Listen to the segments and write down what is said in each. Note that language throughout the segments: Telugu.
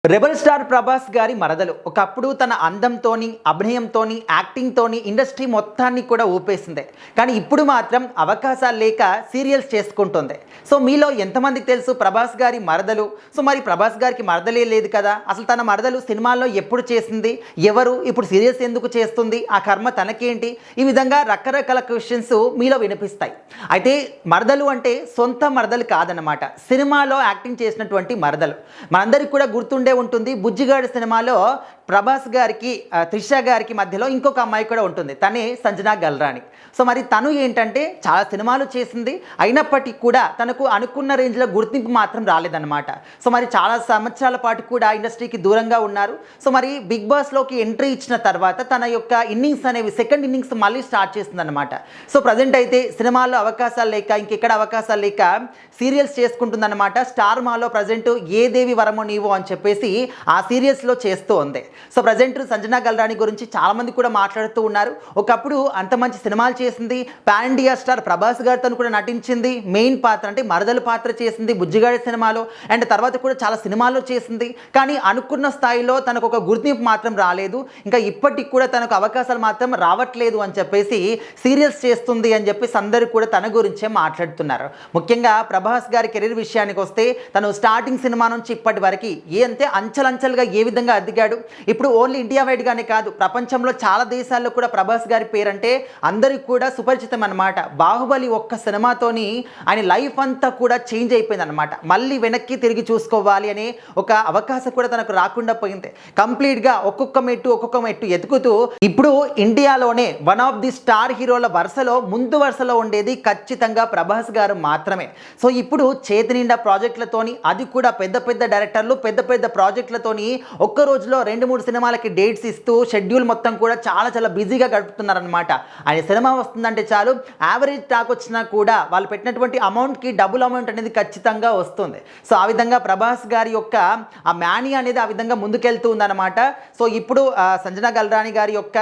రెబల్ స్టార్ ప్రభాస్ గారి మరదలు ఒకప్పుడు తన అందంతోని అభినయంతోని యాక్టింగ్తోని ఇండస్ట్రీ మొత్తాన్ని కూడా ఊపేసింది. కానీ ఇప్పుడు మాత్రం అవకాశాలు లేక సీరియల్స్ చేసుకుంటుంది. సో మీలో ఎంతమందికి తెలుసు ప్రభాస్ గారి మరదలు? సో మరి ప్రభాస్ గారికి మరదలే లేదు కదా, అసలు తన మరదలు సినిమాల్లో ఎప్పుడు చేసింది, ఎవరు, ఇప్పుడు సీరియల్స్ ఎందుకు చేస్తుంది, ఆ కర్మ తనకేంటి? ఈ విధంగా రకరకాల క్వశ్చన్స్ మీలో వినిపిస్తాయి. అయితే మరదలు అంటే సొంత మరదలు కాదన్నమాట, సినిమాలో యాక్టింగ్ చేసినటువంటి మరదలు. మనందరికీ కూడా గుర్తుండే ఉంటుంది, బుజ్జిగాడు సినిమాలో ప్రభాస్ గారికి త్రిష గారికి మధ్యలో ఇంకొక అమ్మాయి కూడా ఉంటుంది, తనే సంజనా గల్రాని. సో మరి తను ఏంటంటే చాలా సినిమాలు చేసింది, అయినప్పటికీ కూడా తనకు అనుకున్న రేంజ్లో గుర్తింపు మాత్రం రాలేదన్నమాట. సో మరి చాలా సంవత్సరాల పాటు కూడా ఇండస్ట్రీకి దూరంగా ఉన్నారు. సో మరి బిగ్ బాస్లోకి ఎంట్రీ ఇచ్చిన తర్వాత తన యొక్క ఇన్నింగ్స్ అనేవి సెకండ్ ఇన్నింగ్స్ మళ్ళీ స్టార్ట్ చేస్తుందన్నమాట. సో ప్రజెంట్ అయితే సినిమాల్లో అవకాశాలు లేక ఇంకెక్కడ అవకాశాలు లేక సీరియల్స్ చేసుకుంటుందన్నమాట. స్టార్ మాలో ప్రజెంట్ ఏ దేవి వరమో నీవు అని చెప్పేసి ఆ సీరియల్స్లో చేస్తూ ఉంది. సో ప్రజెంట్ సంజనా గల్రాని గురించి చాలామంది కూడా మాట్లాడుతూ ఉన్నారు. ఒకప్పుడు అంత మంచి సినిమాలు చేసింది, పాన్ ఇండియా స్టార్ ప్రభాస్ గారితో కూడా నటించింది, మెయిన్ పాత్ర అంటే మరదల పాత్ర చేసింది బుజ్జిగాడి సినిమాలో, అండ్ తర్వాత కూడా చాలా సినిమాల్లో చేసింది. కానీ అనుకున్న స్థాయిలో తనకు ఒక గుర్తింపు మాత్రం రాలేదు, ఇంకా ఇప్పటికి కూడా తనకు అవకాశాలు మాత్రం రావట్లేదు అని చెప్పేసి సీరియల్స్ చేస్తుంది అని చెప్పేసి అందరూ కూడా తన గురించే మాట్లాడుతున్నారు. ముఖ్యంగా ప్రభాస్ గారి కెరీర్ విషయానికి వస్తే తను స్టార్టింగ్ సినిమా నుంచి ఇప్పటి వరకు అంచెలంచెలుగా ఏ విధంగా ఎదిగాడు. ఇప్పుడు ఓన్లీ ఇండియా వైడ్గానే కాదు, ప్రపంచంలో చాలా దేశాల్లో కూడా ప్రభాస్ గారి పేరంటే అందరికీ కూడా సుపరిచితం అనమాట. బాహుబలి ఒక్క సినిమాతోని ఆయన లైఫ్ అంతా కూడా చేంజ్ అయిపోయింది అనమాట. మళ్ళీ వెనక్కి తిరిగి చూసుకోవాలి అనే ఒక అవకాశం కూడా తనకు రాకుండా పోయింది. కంప్లీట్గా ఒక్కొక్క మెట్టు ఎదుగుతూ ఇప్పుడు ఇండియాలోనే వన్ ఆఫ్ ది స్టార్ హీరోల వరుసలో ముందు వరుసలో ఉండేది ఖచ్చితంగా ప్రభాస్ గారు మాత్రమే. సో ఇప్పుడు చేతి నిండా ప్రాజెక్టులతోని, అది కూడా పెద్ద పెద్ద డైరెక్టర్లు పెద్ద పెద్ద ప్రాజెక్టులతోని ఒక్క రోజులో 2-3 సినిమాలకి డేట్స్ ఇస్తూ షెడ్యూల్ మొత్తం కూడా చాలా బిజీగా గడుపుతున్నారనమాట. ఆయన సినిమా వస్తుందంటే చాలు, యావరేజ్ టాక్ వచ్చినా కూడా వాళ్ళు పెట్టినటువంటి అమౌంట్కి డబుల్ అమౌంట్ అనేది ఖచ్చితంగా వస్తుంది. సో ఆ విధంగా ప్రభాస్ గారి యొక్క ఆ మ్యానీ అనేది ఆ విధంగా ముందుకెళ్తూ ఉందన్నమాట. సో ఇప్పుడు సంజనా గల్రాని గారి యొక్క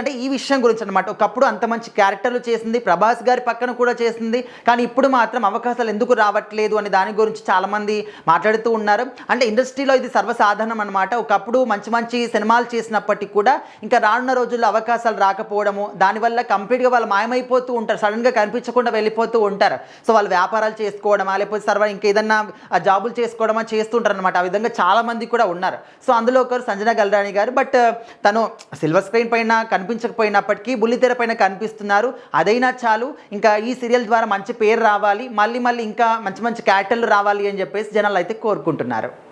అంటే ఈ విషయం గురించి అనమాట. ఒకప్పుడు అంత మంచి క్యారెక్టర్లు చేసింది, ప్రభాస్ గారి పక్కన కూడా చేసింది, కానీ ఇప్పుడు మాత్రం అవకాశాలు ఎందుకు రావట్లేదు అనే దాని గురించి చాలామంది మాట్లాడుతూ ఉన్నారు. అంటే ఇండస్ట్రీలో ఇది సర్వసాధారణం అనమాట. ఒకప్పుడు మంచి సినిమాలు చేసినప్పటికీ కూడా ఇంకా రానున్న రోజుల్లో అవకాశాలు రాకపోవడము, దానివల్ల కంప్లీట్గా వాళ్ళు మాయమైపోతూ ఉంటారు, సడన్గా కనిపించకుండా వెళ్ళిపోతూ ఉంటారు. సో వాళ్ళు వ్యాపారాలు చేసుకోవడమా లేకపోతే ఇంకేదన్నా జాబులు చేసుకోవడమా చేస్తుంటారు అనమాట. ఆ విధంగా చాలామంది కూడా ఉన్నారు. సో అందులో ఒకరు సంజనా గల్రాని గారు. బట్ తను సిల్వర్ స్క్రీన్ పైన కనిపించకపోయినప్పటికీ బుల్లితెర పైన కనిపిస్తున్నారు. అదైనా చాలు, ఇంకా ఈ సీరియల్ ద్వారా మంచి పేరు రావాలి, మళ్ళీ ఇంకా మంచి క్యారెక్టర్లు రావాలి అని చెప్పేసి జనాలు అయితే కోరుకుంటున్నారు.